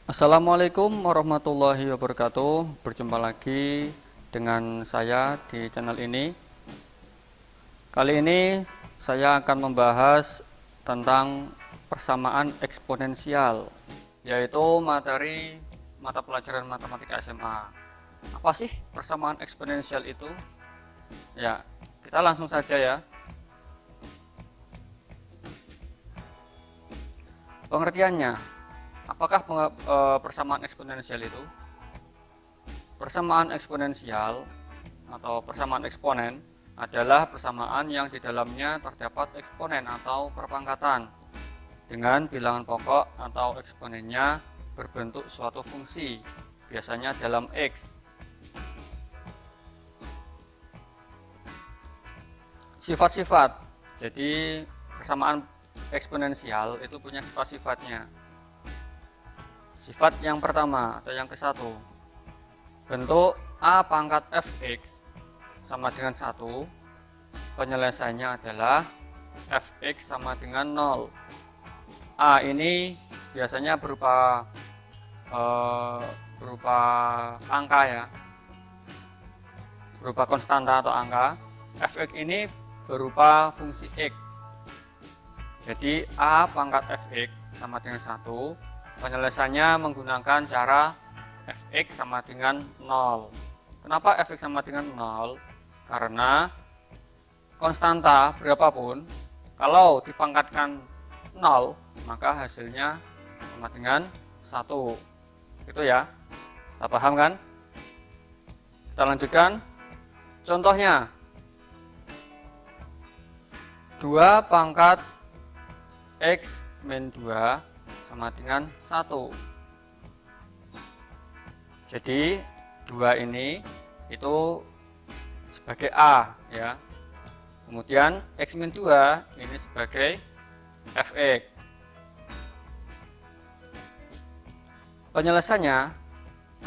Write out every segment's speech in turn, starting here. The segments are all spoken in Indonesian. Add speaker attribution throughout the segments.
Speaker 1: Assalamualaikum warahmatullahi wabarakatuh. Berjumpa lagi dengan saya di channel ini. Kali ini saya akan membahas tentang persamaan eksponensial, yaitu materi mata pelajaran matematika SMA. Apa sih persamaan eksponensial itu? Ya, kita langsung saja ya. Pengertiannya, apakah persamaan eksponensial itu? Persamaan eksponensial atau persamaan eksponen adalah persamaan yang di dalamnya terdapat eksponen atau perpangkatan dengan bilangan pokok atau eksponennya berbentuk suatu fungsi, biasanya dalam X. Sifat-sifat. Jadi persamaan eksponensial itu punya sifat-sifatnya. Sifat yang pertama atau yang ke-1, bentuk A pangkat fx sama dengan 1, penyelesaiannya adalah fx sama dengan 0. A ini biasanya berupa angka ya, berupa konstanta atau angka. Fx ini berupa fungsi x. Jadi A pangkat fx sama dengan 1, penyelesaiannya menggunakan cara fx sama dengan 0. Kenapa fx sama dengan 0? Karena konstanta berapapun, kalau dipangkatkan 0, maka hasilnya sama dengan 1. Itu ya, sudah paham kan? Kita lanjutkan. Contohnya, 2 pangkat x min 2 sama dengan 1. Jadi 2 ini itu sebagai A ya. Kemudian x min 2 ini sebagai fx. Penyelesaiannya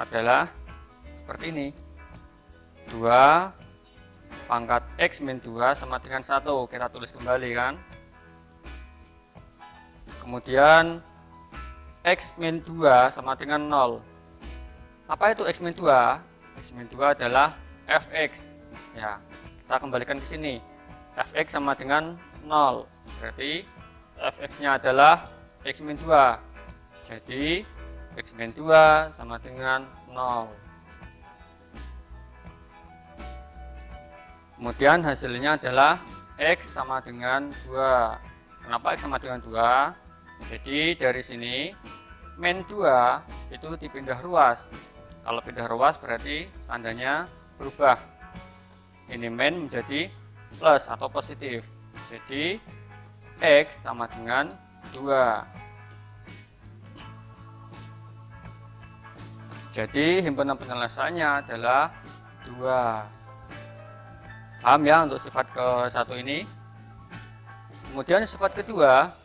Speaker 1: adalah seperti ini. 2 pangkat x min 2 sama dengan 1. Kita tulis kembali kan. Kemudian x min 2 sama dengan 0. Apa itu x min 2? X min 2 adalah fx. Ya, kita kembalikan ke sini. Fx sama dengan 0. Berarti fx-nya adalah x min 2. Jadi x min 2 sama dengan 0. Kemudian hasilnya adalah x sama dengan 2. Kenapa x sama dengan 2? Jadi dari sini min 2 itu dipindah ruas. Kalau pindah ruas berarti tandanya berubah. Ini min menjadi plus atau positif. Jadi x sama dengan 2. Jadi himpunan penyelesaiannya adalah 2. Paham ya untuk sifat ke-1 ini? Kemudian sifat kedua,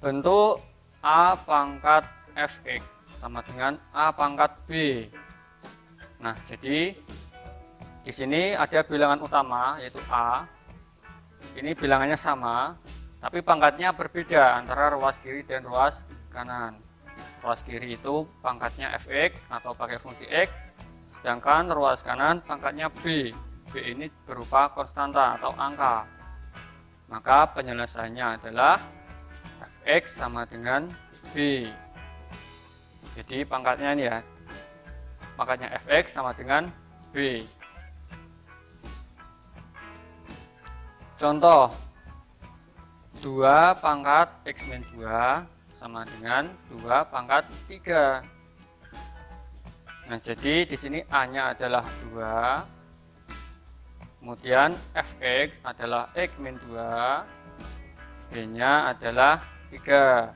Speaker 1: bentuk A pangkat fx sama dengan A pangkat b. Nah, jadi di sini ada bilangan utama yaitu A. Ini bilangannya sama, tapi pangkatnya berbeda antara ruas kiri dan ruas kanan. Ruas kiri itu pangkatnya fx atau pakai fungsi x, sedangkan ruas kanan pangkatnya b. B ini berupa konstanta atau angka. Maka penyelesaiannya adalah fx sama dengan b. Jadi pangkatnya ini ya, pangkatnya fx sama dengan b. Contoh, 2 pangkat x min 2 sama dengan 2 pangkat 3. Nah, jadi di sini A-nya adalah 2. Kemudian fx adalah x min 2, b-nya adalah 3.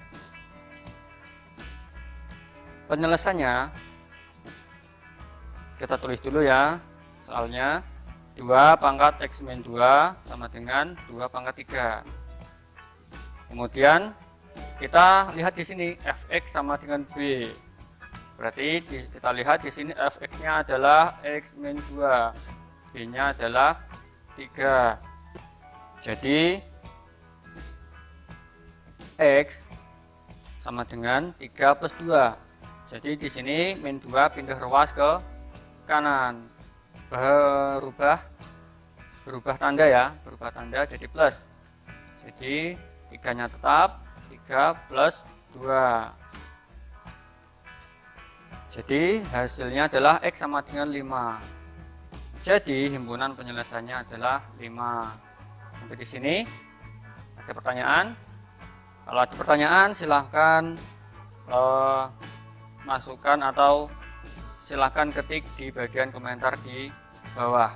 Speaker 1: Penyelesaiannya kita tulis dulu ya, soalnya 2 pangkat x min 2 sama dengan 2 pangkat 3. Kemudian kita lihat di sini fx sama dengan b. Berarti kita lihat di sini fx-nya adalah x min 2. B-nya adalah 3. Jadi X sama dengan 3 plus 2. Jadi di sini min 2 pindah ruas ke kanan. Berubah tanda ya, berubah tanda jadi plus. Jadi 3-nya tetap, 3 plus 2. Jadi hasilnya adalah X sama dengan 5. Jadi himpunan penyelesaiannya adalah 5. Sampai di sini ada pertanyaan? Kalau ada pertanyaan silahkan masukkan atau silahkan ketik di bagian komentar di bawah.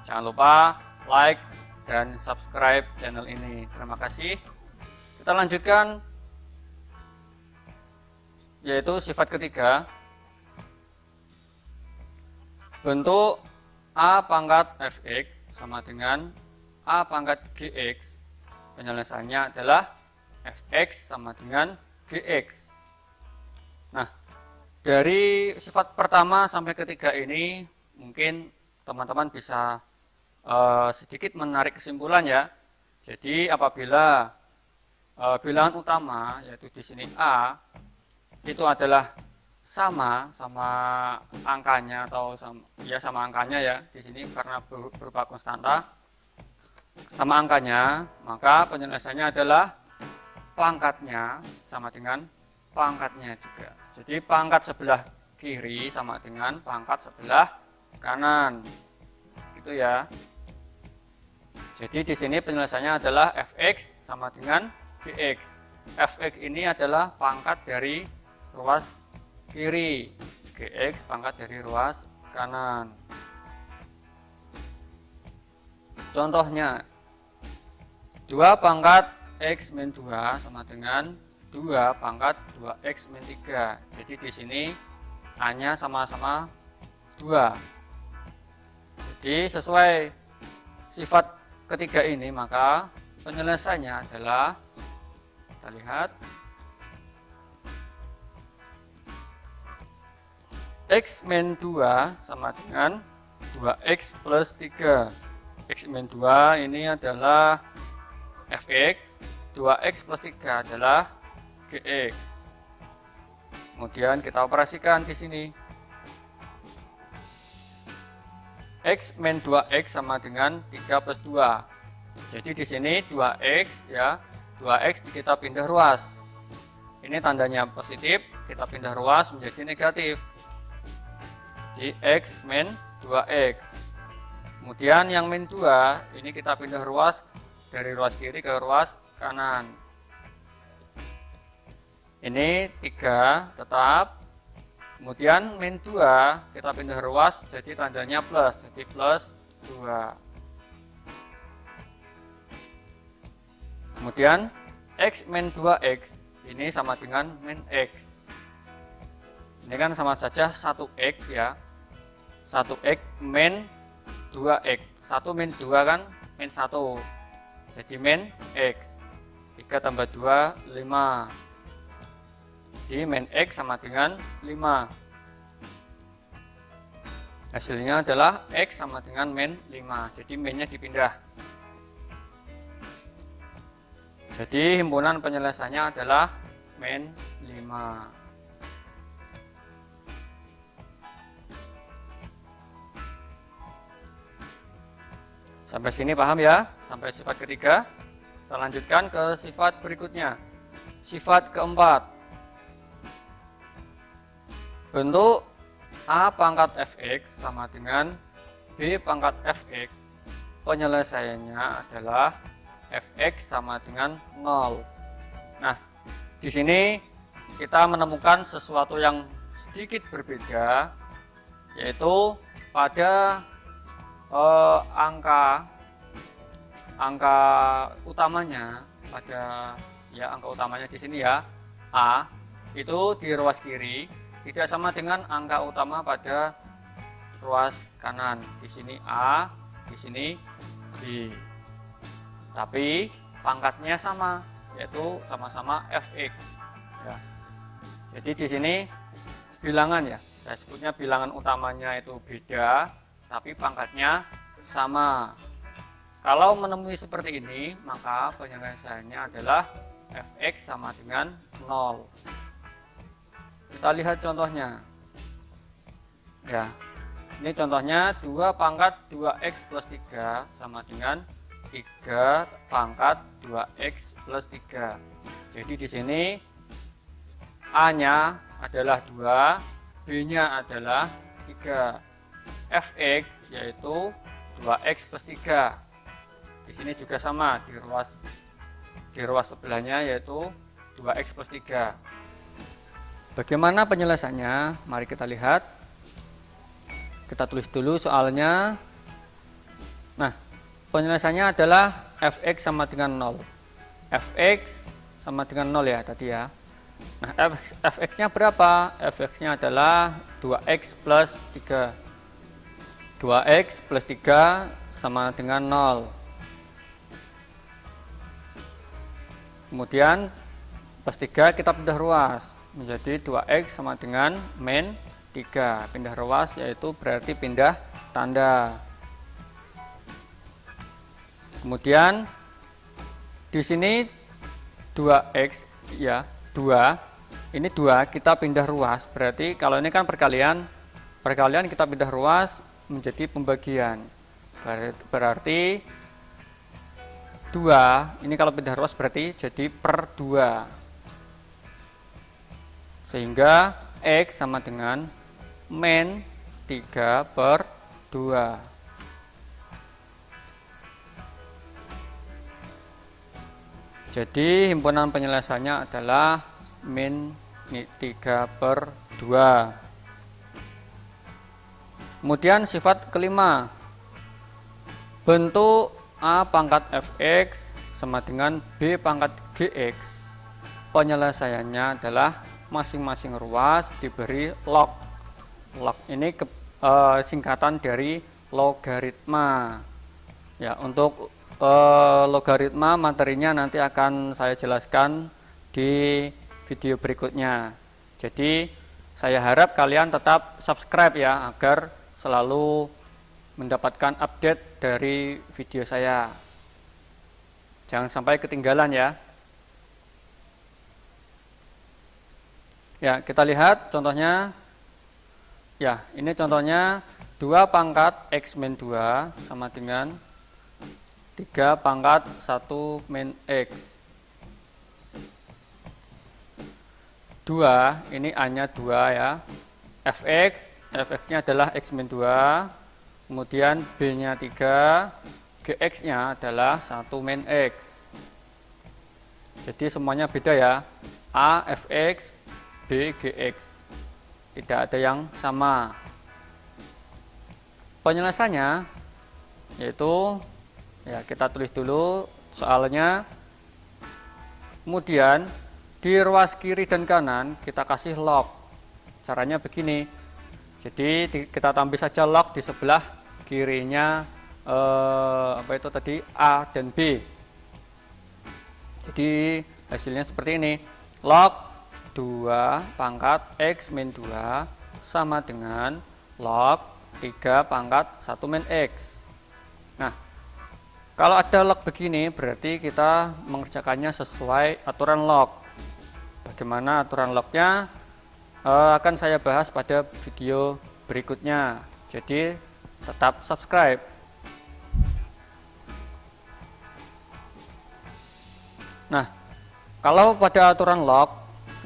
Speaker 1: Jangan lupa like dan subscribe channel ini. Terima kasih. Kita lanjutkan, yaitu sifat ketiga. Bentuk A pangkat fx sama dengan A pangkat gx. Penyelesaiannya adalah fx sama dengan gx. Nah, dari sifat pertama sampai ketiga ini mungkin teman-teman bisa sedikit menarik kesimpulan ya. Jadi apabila bilangan utama, yaitu di sini A, itu adalah sama angkanya atau sama angkanya ya di sini karena berupa konstanta sama angkanya, maka penyelesaiannya adalah pangkatnya sama dengan pangkatnya juga. Jadi pangkat sebelah kiri sama dengan pangkat sebelah kanan, gitu ya. Jadi di sini penyelesaiannya adalah fx sama dengan gx. Fx ini adalah pangkat dari ruas kiri, gx pangkat dari ruas kanan. Contohnya 2 pangkat x min 2 sama dengan 2 pangkat 2x min 3. Jadi di sini A-nya sama-sama 2. Jadi sesuai sifat ketiga ini, maka penyelesaiannya adalah, kita lihat, x min 2 sama dengan 2x plus 3. X min 2 ini adalah fx, 2x plus 3 adalah gx. Kemudian kita operasikan di sini. X min 2x sama dengan 3 plus 2. Jadi di sini 2x ya, 2x kita pindah ruas. Ini tandanya positif, kita pindah ruas menjadi negatif. Jadi x min 2x. Kemudian yang min 2 ini kita pindah ruas dari ruas kiri ke ruas kanan. Ini 3 tetap. Kemudian min 2 kita pindah ruas jadi tandanya plus, jadi plus 2. Kemudian x min 2x ini sama dengan min x. Ini kan sama saja 1x ya. 1x min 2x. 1 min 2 kan min 1. Jadi min x. 3 tambah 2 5. Jadi min x sama dengan 5. Hasilnya adalah x sama dengan min 5. Jadi minnya dipindah. Jadi himpunan penyelesaiannya adalah min 5. Sampai sini paham ya? Sampai sifat ketiga. Kita lanjutkan ke sifat berikutnya. Sifat keempat. Bentuk A pangkat fx sama dengan B pangkat fx. Penyelesaiannya adalah fx sama dengan 0. Nah, di sini kita menemukan sesuatu yang sedikit berbeda, yaitu pada angka utamanya, pada ya angka utamanya di sini ya, A itu di ruas kiri tidak sama dengan angka utama pada ruas kanan. Di sini A, di sini B. Tapi pangkatnya sama, yaitu sama-sama fx. Ya. Jadi di sini bilangan ya, saya sebutnya bilangan utamanya itu beda, tapi pangkatnya sama. Kalau menemui seperti ini, maka penyelesaiannya adalah fx sama dengan 0. Kita lihat contohnya. Ya, ini contohnya 2 pangkat 2x plus 3 sama dengan 3 pangkat 2x plus 3. Jadi di sini A-nya adalah 2, B-nya adalah 3. Fx yaitu 2x plus 3. Di sini juga sama, di ruas sebelahnya yaitu 2x plus 3. Bagaimana penjelasannya? Mari kita lihat. Kita tulis dulu soalnya. Nah, penjelasannya adalah fx sama dengan 0. Fx sama dengan 0 ya tadi ya. Nah, fx-nya berapa? Fx-nya adalah 2x plus 3. 2x plus 3 sama dengan 0. Kemudian plus 3 kita pindah ruas. Menjadi 2x sama dengan min 3. Pindah ruas yaitu berarti pindah tanda. Kemudian di sini 2x ya, 2. Ini 2 kita pindah ruas. Berarti kalau ini kan perkalian kita pindah ruas menjadi pembagian. Berarti 2 ini kalau pindah ruas berarti jadi per 2. Sehingga x sama dengan min 3 per 2. Jadi himpunan penyelesaiannya adalah min 3 per 2. Kemudian sifat kelima, bentuk A pangkat fx sama dengan B pangkat gx. Penyelesaiannya adalah masing-masing ruas diberi log. Log ini singkatan dari logaritma. Ya, untuk logaritma materinya nanti akan saya jelaskan di video berikutnya. Jadi saya harap kalian tetap subscribe ya, agar selalu mendapatkan update dari video saya. Jangan sampai ketinggalan ya. Ya, kita lihat contohnya. Ya, ini contohnya 2 pangkat x min 2 sama dengan 3 pangkat 1 min x. 2, ini A-nya 2 ya. Fx-nya adalah x min 2. Kemudian B-nya 3, GX-nya adalah 1 min X. Jadi semuanya beda ya. A, Fx, B, Gx. Tidak ada yang sama. Penyelesaiannya yaitu, ya kita tulis dulu soalnya. Kemudian di ruas kiri dan kanan kita kasih log. Caranya begini. Jadi kita tambah saja log di sebelah kirinya apa itu tadi A dan B. Jadi hasilnya seperti ini. Log 2 pangkat x min 2 sama dengan log 3 pangkat 1 min x. Nah, kalau ada log begini berarti kita mengerjakannya sesuai aturan log. Bagaimana aturan lognya akan saya bahas pada video berikutnya. Jadi tetap subscribe. Nah, kalau pada aturan log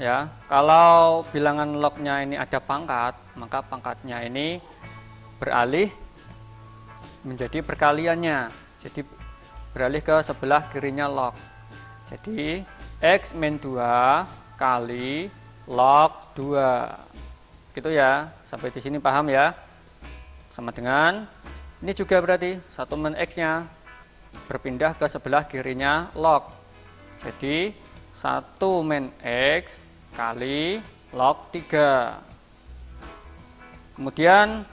Speaker 1: ya, kalau bilangan lognya ini ada pangkat, maka pangkatnya ini beralih menjadi perkaliannya. Jadi beralih ke sebelah kirinya log. Jadi x min 2 kali log 2. Gitu ya. Sampai di sini paham ya? Sama dengan ini juga berarti 1 min x-nya berpindah ke sebelah kirinya log. Jadi 1 min x kali log 3. Kemudian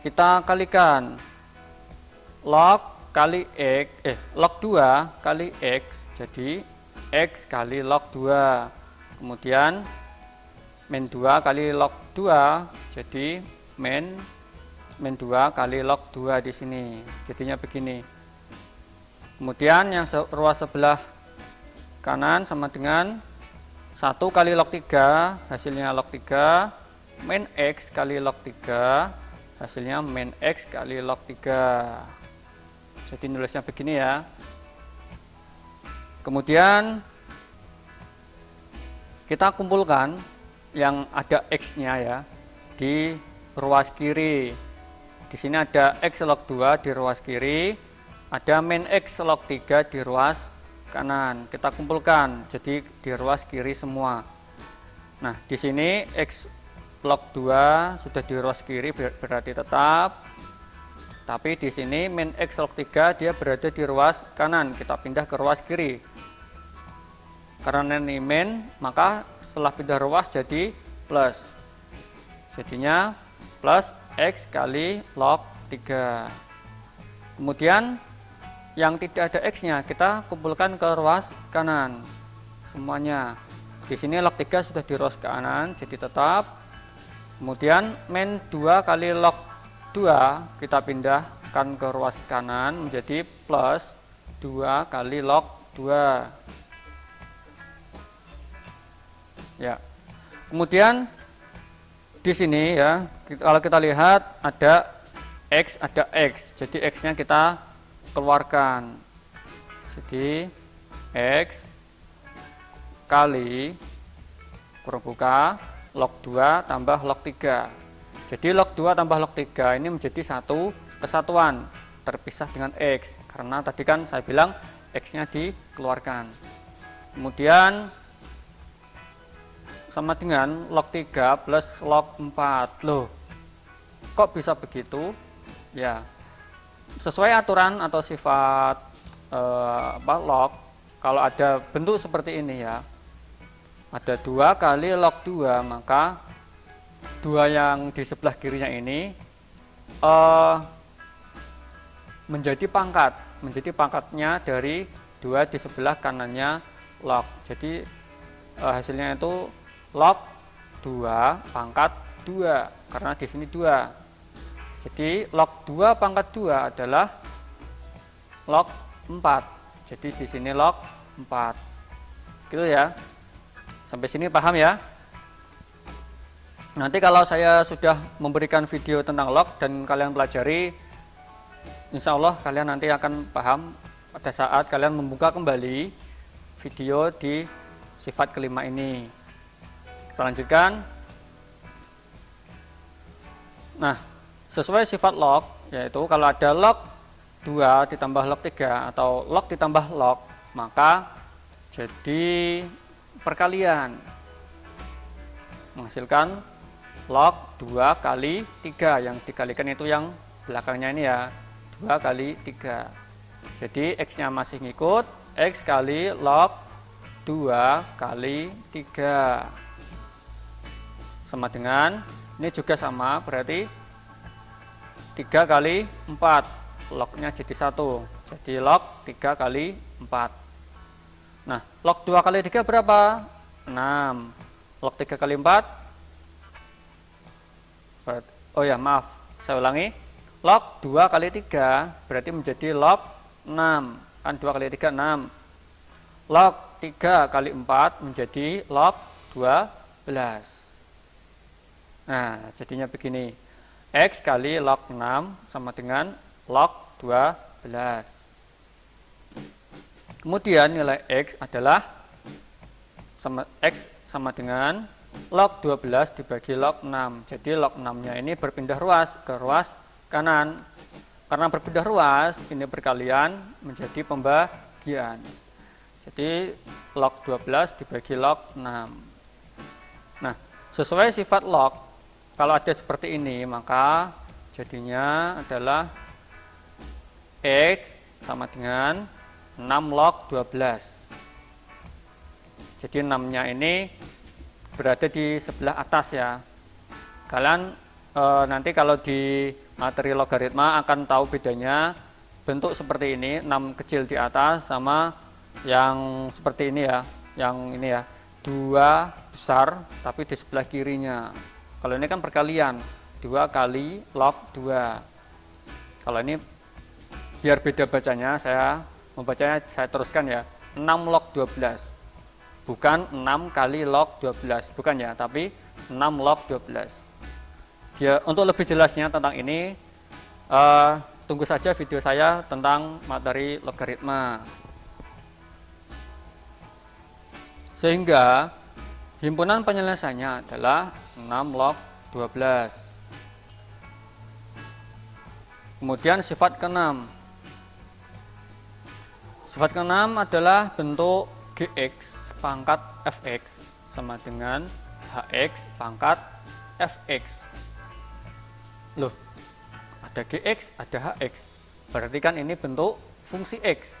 Speaker 1: kita kalikan log kali x, log 2 kali x, jadi x kali log 2. Kemudian min 2 kali log 2, jadi min 2 kali log 2 di sini. Jadinya begini. Kemudian yang ruas sebelah kanan sama dengan 1 kali log 3, hasilnya log 3, min X kali log 3, hasilnya min X kali log 3. Jadi nulisnya begini ya. Kemudian kita kumpulkan yang ada X-nya ya di ruas kiri. Di sini ada X log 2 di ruas kiri, ada min X log 3 di ruas kanan. Kita kumpulkan jadi di ruas kiri semua. Nah, di sini X log 2 sudah di ruas kiri berarti tetap. Tapi di sini min X log 3 dia berada di ruas kanan. Kita pindah ke ruas kiri. Karena ini min, maka setelah pindah ruas jadi plus. Jadinya plus X kali log 3. Kemudian yang tidak ada X-nya kita kumpulkan ke ruas kanan semuanya. Di sini log 3 sudah di ruas kanan jadi tetap. Kemudian min 2 kali log 2 kita pindahkan ke ruas kanan menjadi plus 2 kali log 2. Ya. Kemudian di sini ya, kalau kita lihat ada X, jadi X-nya kita keluarkan. Jadi X kali kurung buka log 2 tambah log 3. Jadi log 2 tambah log 3 ini menjadi satu kesatuan terpisah dengan X. Karena tadi kan saya bilang X-nya dikeluarkan. Kemudian sama dengan log 3 plus log 4. Loh, kok bisa begitu? Ya, sesuai aturan atau sifat log, kalau ada bentuk seperti ini ya, ada 2 kali log 2, maka 2 yang di sebelah kirinya ini menjadi pangkatnya dari 2 di sebelah kanannya log. Jadi hasilnya itu log 2 pangkat 2, karena di sini 2. Jadi log 2 pangkat 2 adalah log 4. Jadi di sini log 4. Gitu ya. Sampai sini paham ya? Nanti kalau saya sudah memberikan video tentang log dan kalian pelajari, insya Allah kalian nanti akan paham pada saat kalian membuka kembali video di sifat kelima ini. Kita lanjutkan. Nah, sesuai sifat log, yaitu kalau ada log 2 ditambah log 3 atau log ditambah log, maka jadi perkalian menghasilkan log 2 kali 3. Yang dikalikan itu yang belakangnya ini ya, 2 kali 3. Jadi X-nya masih ngikut, X kali log 2 kali 3 sama dengan, ini juga sama, berarti 3 kali 4, lognya jadi 1, jadi log 3 kali 4. Nah, log 2 kali 3 berapa? 6. Log 3 kali 4, oh ya maaf, saya ulangi, log 2 kali 3 berarti menjadi log 6, kan 2 kali 3 6. Log 3 kali 4 menjadi log 12. Nah, jadinya begini, X kali log 6 sama dengan log 12. Kemudian nilai X adalah X sama dengan log 12 dibagi log 6. Jadi log 6-nya ini berpindah ruas ke ruas kanan. Karena berpindah ruas, ini perkalian menjadi pembagian. Jadi log 12 dibagi log 6. Nah, sesuai sifat log, kalau ada seperti ini, maka jadinya adalah X sama dengan 6 log 12. Jadi 6-nya ini berada di sebelah atas ya. Kalian nanti kalau di materi logaritma akan tahu bedanya bentuk seperti ini, 6 kecil di atas sama yang seperti ini ya, yang ini ya, 2 besar tapi di sebelah kirinya. Kalau ini kan perkalian, 2 kali log 2. Kalau ini biar beda bacanya, saya membacanya saya teruskan ya. 6 log 12. Bukan 6 kali log 12, bukan ya, tapi 6 log 12. Ya, untuk lebih jelasnya tentang ini, tunggu saja video saya tentang materi logaritma. Sehingga himpunan penyelesaiannya adalah 6 log 12. Kemudian sifat ke-6. Sifat ke-6 adalah bentuk Gx pangkat Fx sama dengan Hx pangkat Fx. Loh, ada Gx, ada Hx. Berarti kan ini bentuk fungsi X.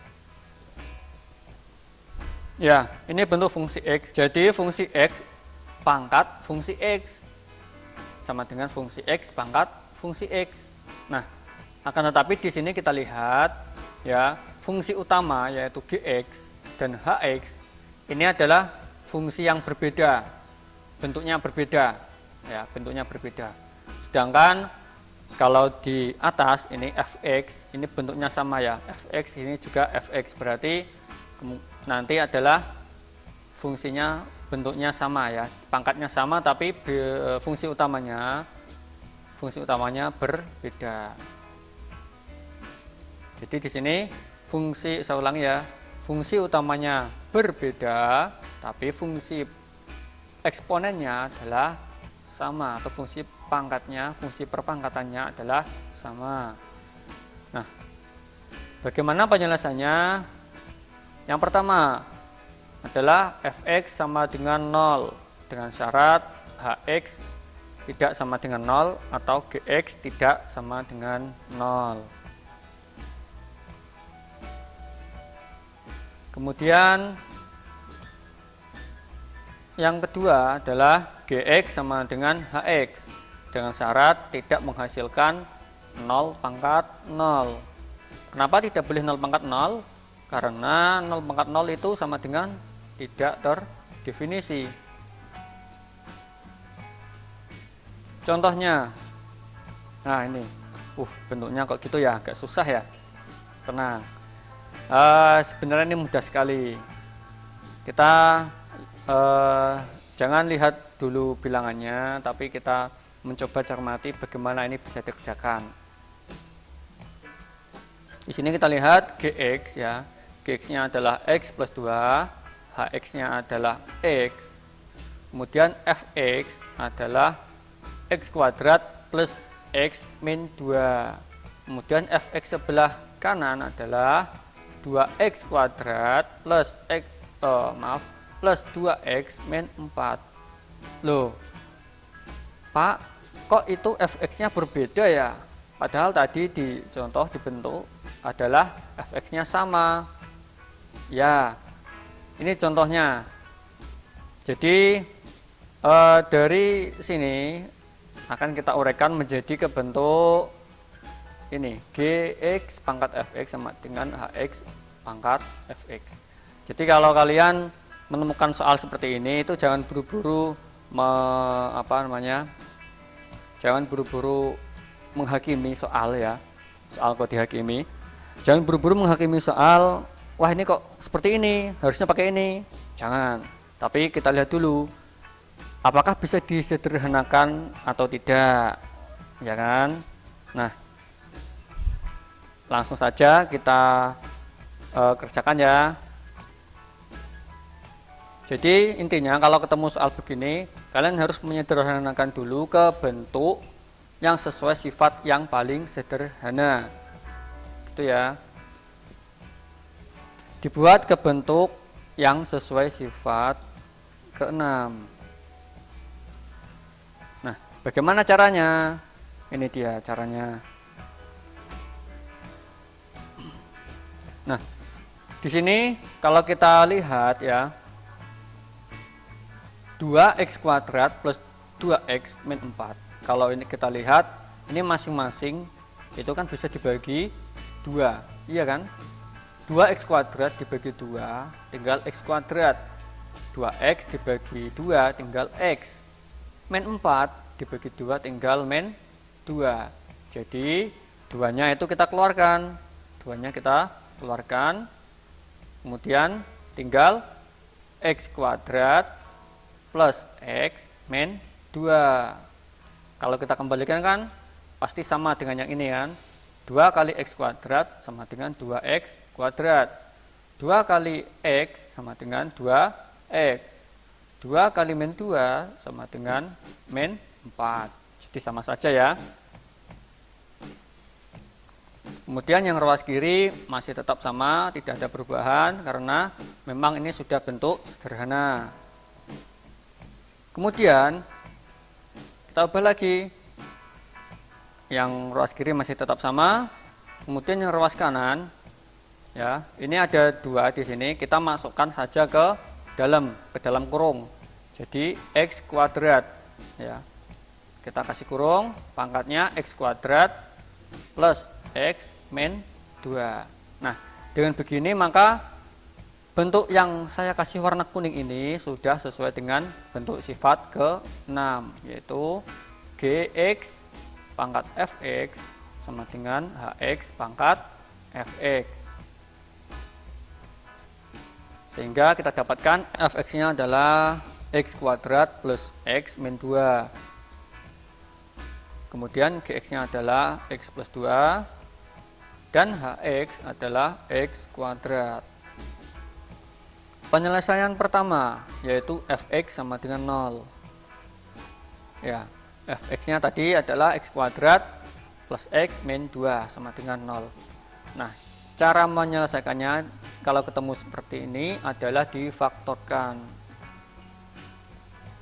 Speaker 1: Ya, ini bentuk fungsi X. Jadi fungsi X pangkat fungsi X sama dengan fungsi X pangkat fungsi X. Nah, akan tetapi di sini kita lihat ya, fungsi utama yaitu Gx dan Hx ini adalah fungsi yang berbeda, bentuknya berbeda, ya, bentuknya berbeda. Sedangkan kalau di atas ini Fx, ini bentuknya sama ya, Fx ini juga Fx, berarti nanti adalah fungsinya bentuknya sama ya, pangkatnya sama, tapi fungsi utamanya berbeda. Jadi di sini fungsi, saya ulangi ya, fungsi utamanya berbeda, tapi fungsi eksponennya adalah sama, atau fungsi pangkatnya, fungsi perpangkatannya adalah sama. Nah, bagaimana penyelesaiannya? Yang pertama adalah Fx sama dengan 0 dengan syarat Hx tidak sama dengan 0 atau Gx tidak sama dengan 0. Kemudian yang kedua adalah Gx sama dengan Hx dengan syarat tidak menghasilkan 0 pangkat 0. Kenapa tidak boleh 0 pangkat 0? Karena 0 pangkat 0 itu sama dengan tidak terdefinisi. Contohnya, nah ini, bentuknya kok gitu ya, agak susah ya. Tenang. Sebenarnya ini mudah sekali. Kita jangan lihat dulu bilangannya, tapi kita mencoba cermati bagaimana ini bisa dikerjakan. Di sini kita lihat Gx ya, Gx-nya adalah X plus 2, Hx-nya adalah X, kemudian Fx adalah X kuadrat plus X min 2, kemudian Fx sebelah kanan adalah 2x kuadrat plus x plus 2x min 4. Loh, Pak, kok itu Fx-nya berbeda ya? Padahal tadi di contoh dibentuk adalah Fx-nya sama. Ya, ini contohnya. Jadi dari sini akan kita uraikan menjadi ke bentuk ini, Gx pangkat Fx sama dengan Hx pangkat Fx. Jadi kalau kalian menemukan soal seperti ini, itu jangan buru-buru jangan buru-buru menghakimi soal ya, soal kok dihakimi. Jangan buru-buru menghakimi soal, wah ini kok seperti ini, harusnya pakai ini. Jangan, tapi kita lihat dulu apakah bisa disederhanakan atau tidak, ya kan? Nah, langsung saja kita kerjakan ya. Jadi intinya kalau ketemu soal begini, kalian harus menyederhanakan dulu ke bentuk yang sesuai sifat yang paling sederhana, gitu ya. Dibuat ke bentuk yang sesuai sifat ke-6. Nah, bagaimana caranya? Ini dia caranya. Nah, di sini kalau kita lihat ya, 2x kuadrat plus 2x min 4. Kalau ini kita lihat, ini masing-masing itu kan bisa dibagi 2, iya kan? 2x kuadrat dibagi 2 tinggal x kuadrat, 2x dibagi 2 tinggal x, min 4 dibagi 2 tinggal min 2. Jadi 2-nya itu kita keluarkan, kemudian tinggal X kuadrat plus X min 2. Kalau kita kembalikan kan pasti sama dengan yang ini kan. 2 kali X kuadrat sama dengan 2X kuadrat. 2 kali X sama dengan 2X. 2 kali min 2 sama dengan min 4. Jadi sama saja ya. Kemudian yang ruas kiri masih tetap sama, tidak ada perubahan karena memang ini sudah bentuk sederhana. Kemudian kita ubah lagi. Yang ruas kiri masih tetap sama. Kemudian yang ruas kanan, ya, ini ada 2 di sini, kita masukkan saja ke dalam kurung. Jadi X kuadrat, ya. Kita kasih kurung, pangkatnya X kuadrat plus X min 2. Nah, dengan begini maka bentuk yang saya kasih warna kuning ini sudah sesuai dengan bentuk sifat ke-6, yaitu Gx pangkat Fx sama dengan Hx pangkat Fx. Sehingga kita dapatkan Fx-nya adalah X kuadrat plus X min 2. Kemudian Gx-nya adalah X plus 2. Dan Hx adalah X kuadrat. Penyelesaian pertama yaitu Fx sama dengan 0. Ya, Fx-nya tadi adalah X kuadrat plus X min 2 sama dengan 0. Nah, cara menyelesaikannya kalau ketemu seperti ini adalah difaktorkan.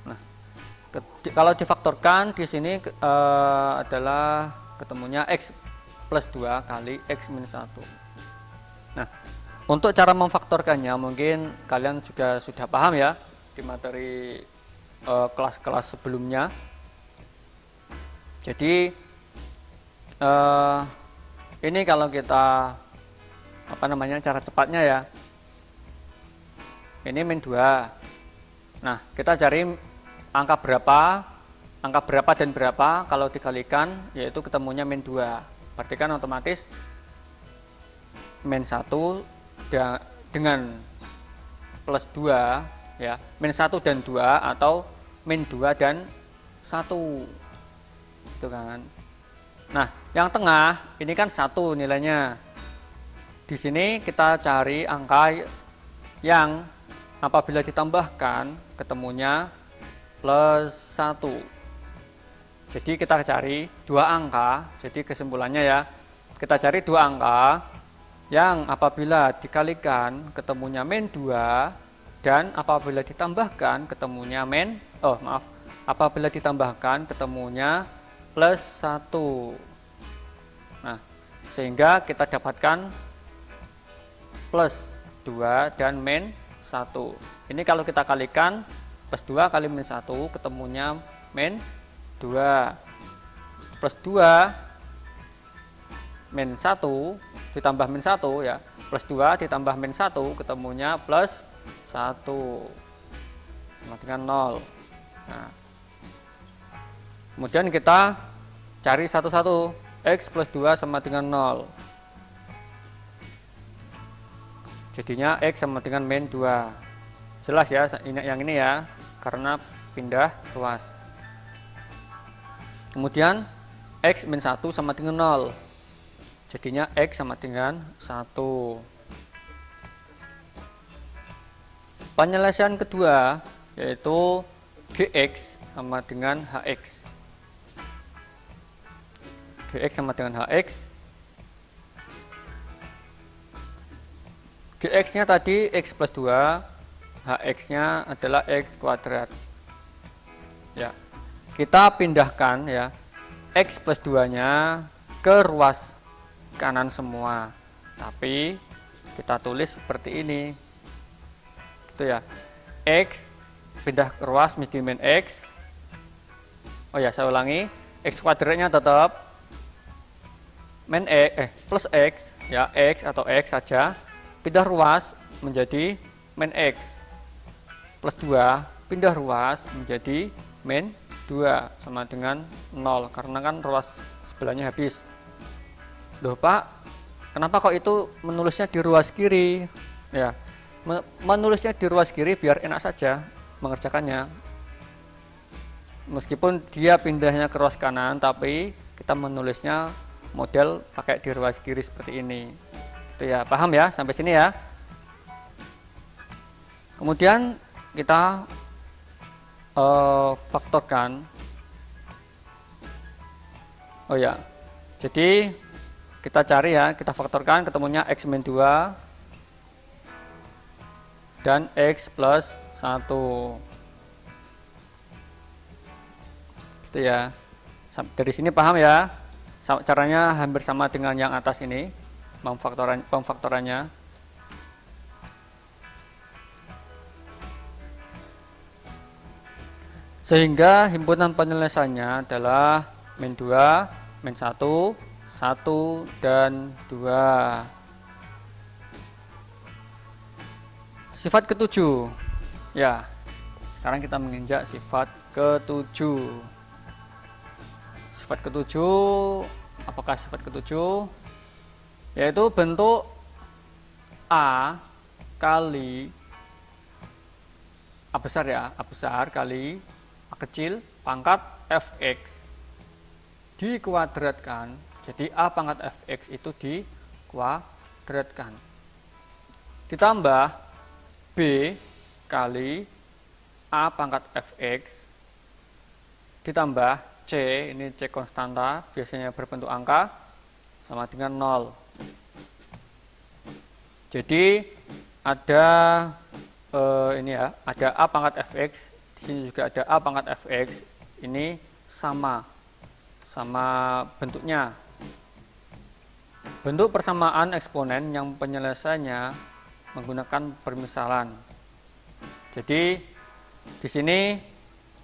Speaker 1: Nah, kalau difaktorkan di sini adalah ketemunya X plus 2 kali X min 1. Nah, untuk cara memfaktorkannya mungkin kalian juga sudah paham ya di materi kelas-kelas sebelumnya. Jadi ini kalau kita cara cepatnya ya, ini min 2. Nah, kita cari angka berapa dan berapa kalau dikalikan, yaitu ketemunya min 2. Berarti kan otomatis min 1 dengan plus 2 ya, min 1 dan 2 atau min 2 dan 1 itu kan. Nah, yang tengah ini kan 1 nilainya. Di sini kita cari angka yang apabila ditambahkan ketemunya plus 1. Jadi kita cari 2 angka. Jadi kesimpulannya ya, kita cari 2 angka yang apabila dikalikan ketemunya min 2 dan apabila ditambahkan ketemunya apabila ditambahkan ketemunya plus 1. Nah, sehingga kita dapatkan plus 2 dan min 1. Ini kalau kita kalikan plus 2 kali min 1 ketemunya min 2 plus 2 min 1 ditambah min 1 ya, plus 2 ditambah min 1 ketemunya plus 1 sama dengan 0. Nah, kemudian kita cari satu-satu. X plus 2 sama dengan 0. Jadinya X sama dengan min 2. Jelas ya yang ini ya, karena pindah ruas. Kemudian X min 1 sama dengan 0. Jadinya X sama dengan 1. Penyelesaian kedua yaitu Gx sama dengan Hx. Gx sama dengan Hx. Gx-nya tadi X plus 2, Hx-nya adalah X kuadrat. Ya. Kita pindahkan ya X plus 2-nya ke ruas kanan semua. Tapi kita tulis seperti ini. Gitu ya. X pindah ke ruas menjadi min X. Oh ya, saya ulangi. X kuadratnya tetap min plus X ya, X atau X saja. Pindah ruas menjadi min X. Plus 2 pindah ruas menjadi min 2 sama dengan 0 karena kan ruas sebelahnya habis. Loh Pak, kenapa kok itu menulisnya di ruas kiri? Ya, menulisnya di ruas kiri biar enak saja mengerjakannya. Meskipun dia pindahnya ke ruas kanan, tapi kita menulisnya model pakai di ruas kiri seperti ini. Itu ya, paham ya sampai sini ya. Kemudian kita faktorkan. Oh ya, jadi kita cari ya, kita faktorkan ketemunya x min 2 dan x plus 1 gitu ya. Dari sini paham ya, caranya hampir sama dengan yang atas ini, pemfaktorannya. Sehingga himpunan penyelesaiannya adalah min 2, min 1, 1, dan 2. Sifat ketujuh. Ya, sekarang kita menginjak sifat ketujuh. Sifat ketujuh, apakah sifat ketujuh? Yaitu bentuk A kali A besar ya, A besar kali A kecil pangkat fx dikuadratkan. Jadi A pangkat fx itu dikuadratkan ditambah B kali A pangkat fx ditambah C, ini C konstanta, biasanya berbentuk angka, sama dengan 0. Jadi ada ini ya, ada A pangkat fx, di sini juga ada A pangkat fx, ini sama bentuknya. Bentuk persamaan eksponen yang penyelesaiannya menggunakan permisalan. Jadi di sini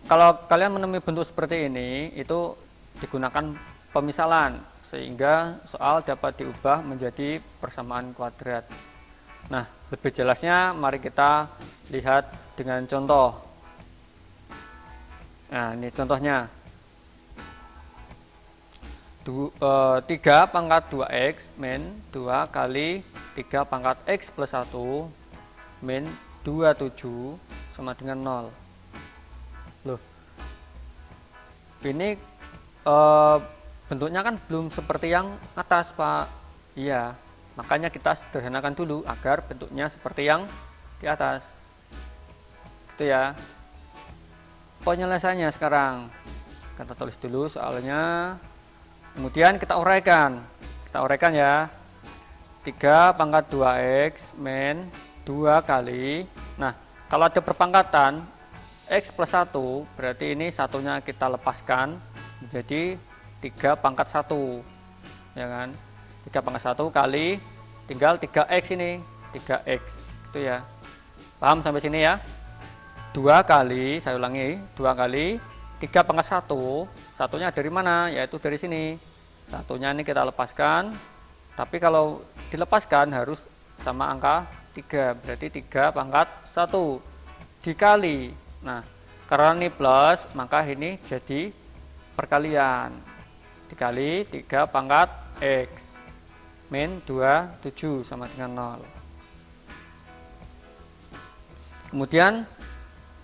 Speaker 1: kalau kalian menemui bentuk seperti ini, itu digunakan pemisalan sehingga soal dapat diubah menjadi persamaan kuadrat. Nah, lebih jelasnya mari kita lihat dengan contoh. Nah, ini contohnya. 3 pangkat 2x min 2 kali 3 pangkat x plus 1 min 27 sama dengan 0. Loh, ini bentuknya kan belum seperti yang atas, Pak. Iya, makanya kita sederhanakan dulu agar bentuknya seperti yang di atas. Itu ya. Penyelesaiannya sekarang kita tulis dulu soalnya. Kemudian kita uraikan. Kita uraikan ya. 3 pangkat 2x min 2 kali. Nah, kalau ada perpangkatan x plus 1, berarti ini satunya kita lepaskan menjadi 3 pangkat 1. Ya kan? 3 pangkat 1 kali tinggal 3x ini, 3x. Gitu ya. Paham sampai sini ya? 2 kali, saya ulangi, 2 kali 3 pangkat 1, satunya dari mana? Yaitu dari sini. Satunya ini kita lepaskan, tapi kalau dilepaskan harus sama angka 3, berarti 3 pangkat 1 dikali. Nah, karena ini plus, maka ini jadi perkalian. Dikali 3 pangkat x min 27 sama dengan 0. Kemudian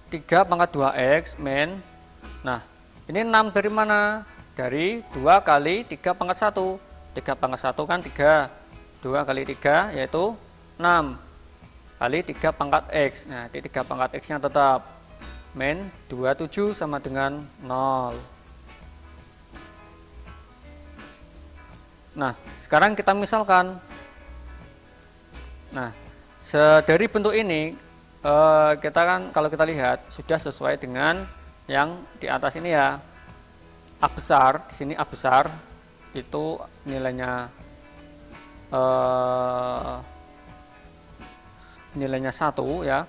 Speaker 1: 3 pangkat 2x min, nah ini 6 dari mana? Dari 2 kali 3 pangkat 1. 3 pangkat 1 kan 3, 2 kali 3 yaitu 6 kali 3 pangkat x. Nah, di 3 pangkat x nya tetap min 27 sama dengan 0. Nah, sekarang kita misalkan. Nah, dari bentuk ini kita kan kalau kita lihat sudah sesuai dengan yang di atas ini ya. A besar, di sini A besar itu nilainya nilainya 1 ya.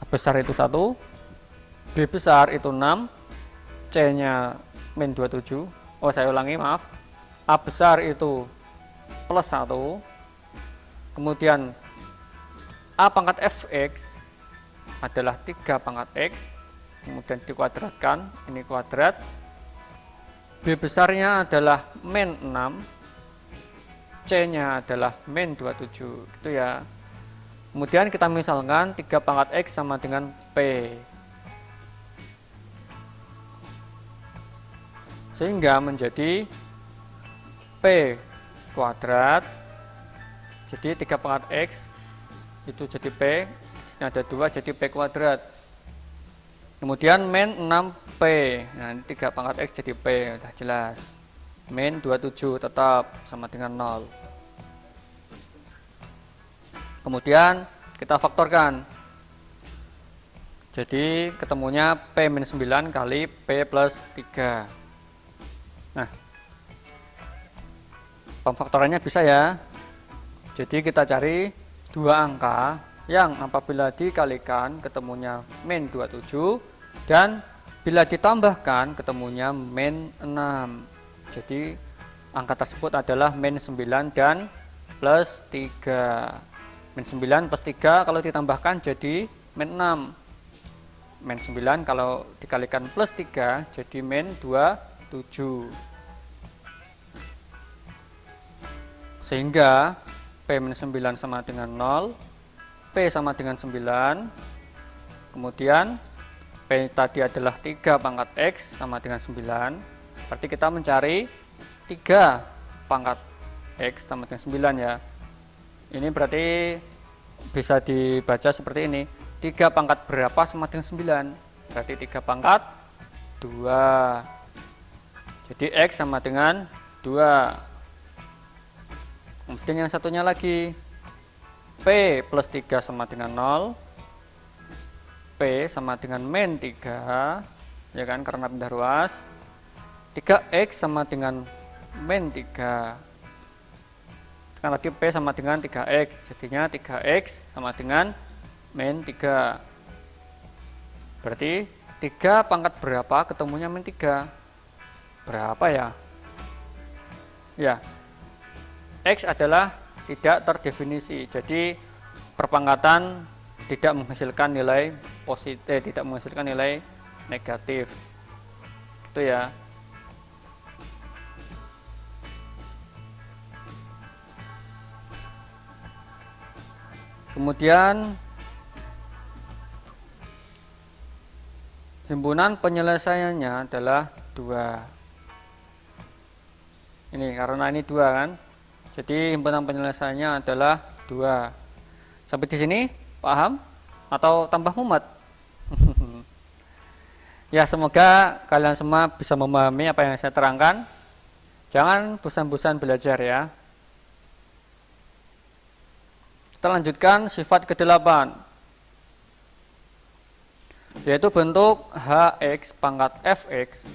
Speaker 1: A besar itu 1, B besar itu 6, C-nya min 27. Oh, saya ulangi, maaf. A besar itu plus 1. Kemudian A pangkat fx adalah 3 pangkat x, kemudian dikuadratkan, ini kuadrat. B besarnya adalah min 6, C nya adalah min 27 gitu ya. Kemudian kita misalkan 3 pangkat X sama dengan P. Sehingga menjadi P kuadrat. Jadi 3 pangkat X itu jadi P, di sini ada 2 jadi P kuadrat. Kemudian min 6P, nah ini 3 pangkat X jadi P, udah jelas. Min 27 tetap sama dengan 0. Kemudian kita faktorkan. Jadi ketemunya P min 9 kali P plus 3. Nah, pemfaktorannya bisa ya. Jadi kita cari dua angka yang apabila dikalikan ketemunya min 27 dan bila ditambahkan ketemunya min 6. Jadi angka tersebut adalah min 9 dan plus 3. Min 9 plus 3 kalau ditambahkan jadi min 6. Min 9 kalau dikalikan plus 3 jadi min 27. Sehingga P min 9 sama dengan 0, P sama dengan 9, kemudian P tadi adalah 3 pangkat X sama dengan 9, berarti kita mencari 3 pangkat X sama dengan 9 ya. Ini berarti bisa dibaca seperti ini, 3 pangkat berapa sama dengan 9, berarti 3 pangkat 2, jadi X sama dengan 2. Kemudian yang satunya lagi, P plus 3 sama dengan 0, P sama dengan min 3, ya kan, karena pindah ruas. 3X sama dengan min 3, kan tadi P sama dengan 3X, jadinya 3X sama dengan min 3. Berarti 3 pangkat berapa ketemunya min 3, berapa ya? Ya, X adalah tidak terdefinisi, jadi perpangkatan tidak menghasilkan nilai positif, tidak menghasilkan nilai negatif, gitu ya. Kemudian himpunan penyelesaiannya adalah 2. Ini karena ini 2 kan. Jadi himpunan penyelesaiannya adalah 2. Sampai di sini paham atau tambah mumet? Ya, semoga kalian semua bisa memahami apa yang saya terangkan. Jangan bosan-bosan belajar ya. Kita lanjutkan sifat ke-8, yaitu bentuk Hx pangkat Fx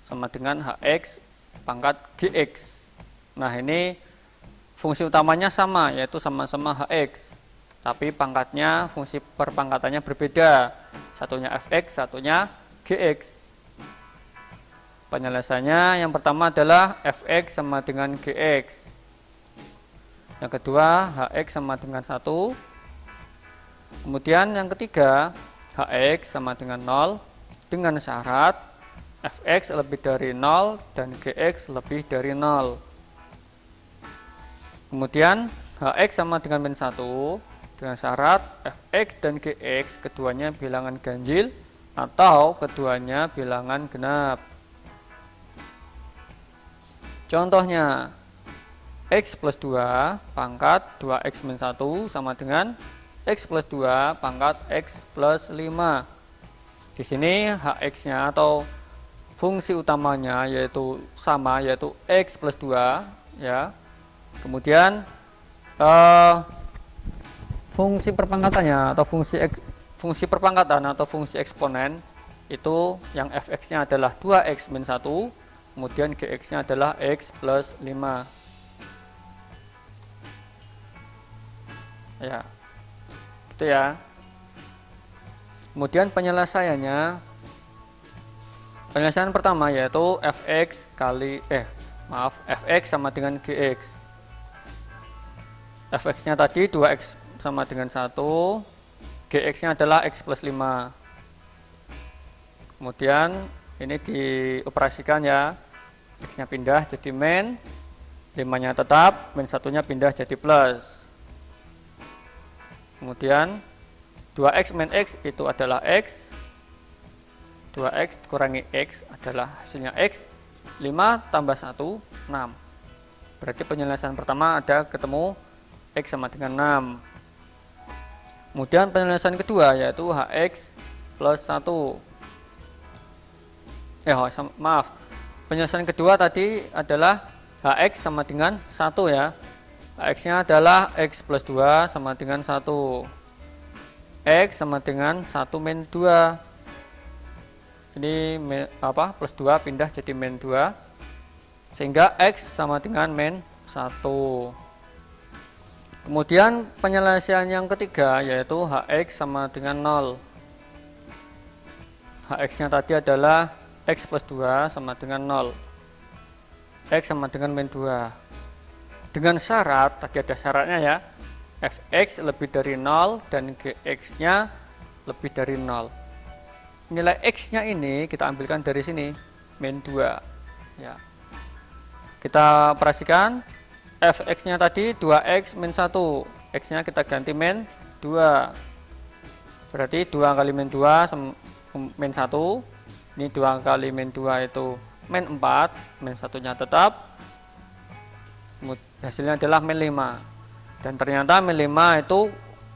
Speaker 1: sama dengan Hx pangkat Gx. Nah, ini fungsi utamanya sama, yaitu sama-sama Hx, tapi pangkatnya, fungsi perpangkatannya berbeda. Satunya Fx, satunya Gx. Penyelesaiannya yang pertama adalah Fx sama dengan Gx. Yang kedua, Hx sama dengan 1. Kemudian yang ketiga, Hx sama dengan 0 dengan syarat Fx lebih dari 0 dan Gx lebih dari 0. Kemudian Hx sama dengan min 1 dengan syarat Fx dan Gx keduanya bilangan ganjil atau keduanya bilangan genap. Contohnya, X plus 2 pangkat 2X min 1 sama dengan X plus 2 pangkat X plus 5. Di sini Hx-nya atau fungsi utamanya yaitu sama, yaitu X plus 2 ya. Kemudian fungsi perpangkatannya atau fungsi perpangkatan atau fungsi eksponen itu yang Fx-nya adalah 2X min 1, kemudian Gx-nya adalah X plus 5. Ya, gitu ya. Kemudian penyelesaian pertama yaitu Fx sama dengan Gx. Fx-nya tadi 2X sama dengan 1, Gx-nya adalah X plus 5. Kemudian ini dioperasikan ya, X-nya pindah jadi min, 5-nya tetap, min 1-nya pindah jadi plus. Kemudian 2x min x itu adalah x, 2x kurangi x adalah hasilnya x, 5 tambah 1, 6. Berarti penyelesaian pertama ada ketemu x sama dengan 6. Kemudian penyelesaian kedua yaitu hx plus 1. Maaf. Penyelesaian kedua tadi adalah hx sama dengan 1 ya. Hx-nya adalah x plus 2 sama dengan 1. X sama dengan 1 min 2. Ini plus 2 pindah jadi min 2. Sehingga x sama dengan min 1. Kemudian penyelesaian yang ketiga yaitu hx sama dengan 0. Hx-nya tadi adalah x plus 2 sama dengan 0. X sama dengan min 2. Dengan syarat, tadi ada syaratnya ya, fx lebih dari 0 dan gx-nya lebih dari 0. Nilai x-nya ini kita ambilkan dari sini, min 2. Ya. Kita perhatikan, fx-nya tadi 2x min 1. X-nya kita ganti min 2. Berarti 2 kali min 2 sama min 1. Ini 2 kali min 2 itu min 4. Min 1-nya tetap. Hasilnya adalah min 5. Dan ternyata min 5 itu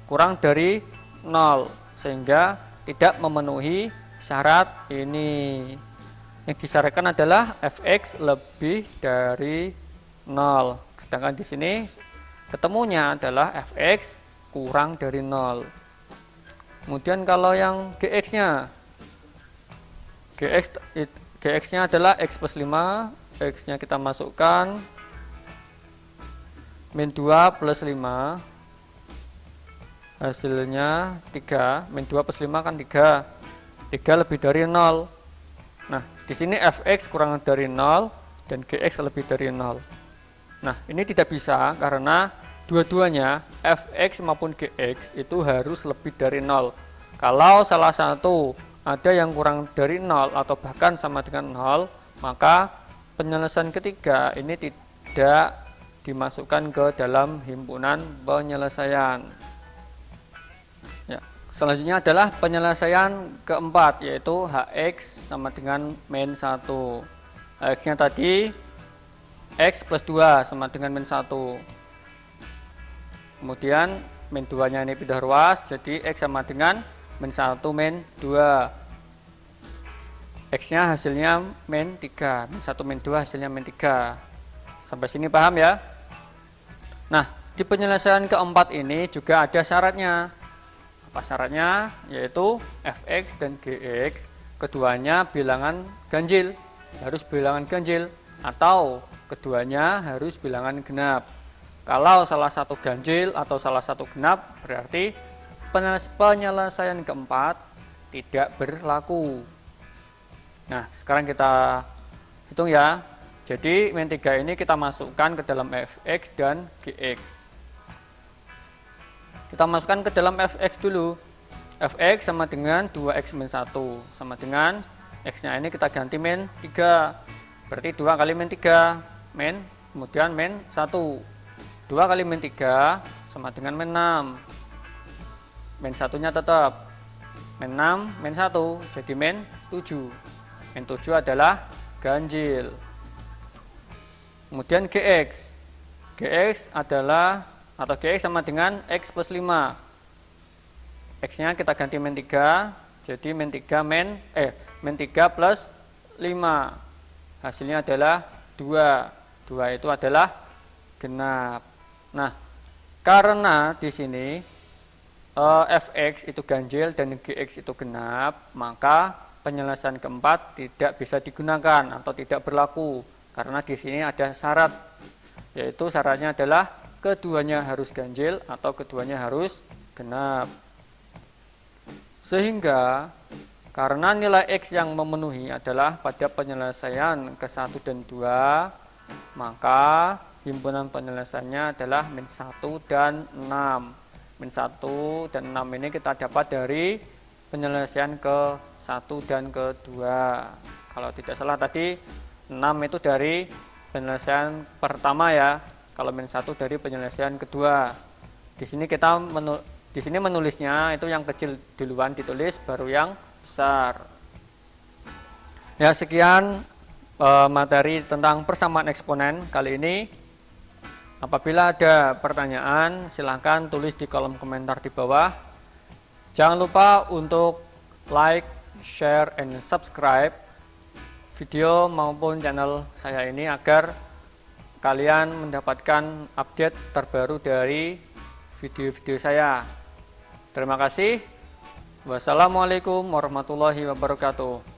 Speaker 1: kurang dari 0. Sehingga tidak memenuhi syarat ini. Yang disyaratkan adalah fx lebih dari 0. Sedangkan di sini ketemunya adalah fx kurang dari 0. Kemudian kalau yang gx-nya, gx-nya adalah x plus 5, x-nya kita masukkan min 2 plus 5, hasilnya 3. Min 2 plus 5 kan 3. 3 lebih dari 0. Nah, di sini fx kurang dari 0 dan gx lebih dari 0. Nah, ini tidak bisa karena dua-duanya fx maupun gx itu harus lebih dari 0. Kalau salah satu ada yang kurang dari 0 atau bahkan sama dengan 0, maka penyelesaian ketiga ini tidak dimasukkan ke dalam himpunan penyelesaian. Ya, selanjutnya adalah penyelesaian keempat yaitu hx sama dengan min 1. Hx-nya tadi x plus 2 sama dengan min 1. Kemudian min 2-nya ini pindah ruas jadi x sama dengan min 1 min 2. X-nya hasilnya min 3. Min 1 min 2 hasilnya min 3. Sampai sini paham ya? Nah, di penyelesaian keempat ini juga ada syaratnya. Apa syaratnya? Yaitu fx dan gx keduanya bilangan ganjil, harus bilangan ganjil, atau keduanya harus bilangan genap. Kalau salah satu ganjil atau salah satu genap, berarti penyelesaian keempat tidak berlaku. Nah, sekarang kita hitung ya. Jadi min 3 ini kita masukkan ke dalam fx dan gx. Kita masukkan ke dalam fx dulu. Fx sama dengan 2x min 1 sama dengan x-nya ini kita ganti min 3. Berarti 2 kali min 3 min, kemudian min 1. 2 kali min 3 sama dengan min 6. Min 1-nya tetap min 6 min 1 jadi min 7. Min 7 adalah ganjil. Kemudian gx adalah atau gx sama dengan x plus 5. X-nya kita ganti min 3 jadi min 3 plus 5. Hasilnya adalah 2. 2 itu adalah genap. Nah, karena di sini fx itu ganjil dan gx itu genap, maka penyelesaian keempat tidak bisa digunakan atau tidak berlaku. Karena di sini ada syarat, yaitu syaratnya adalah keduanya harus ganjil atau keduanya harus genap. Sehingga karena nilai x yang memenuhi adalah pada penyelesaian ke-1 dan 2, maka himpunan penyelesaiannya adalah min 1 dan 6. Min 1 dan 6 ini kita dapat dari penyelesaian ke-1 dan ke-2. Kalau tidak salah tadi 6 itu dari penyelesaian pertama ya. Kalau min 1 dari penyelesaian kedua. Di sini kita Di sini menulisnya itu yang kecil duluan ditulis, baru yang besar. Ya, sekian materi tentang persamaan eksponen kali ini. Apabila ada pertanyaan, silahkan tulis di kolom komentar di bawah. Jangan lupa untuk like, share, and subscribe video maupun channel saya ini agar kalian mendapatkan update terbaru dari video-video saya. Terima kasih. Wassalamualaikum warahmatullahi wabarakatuh.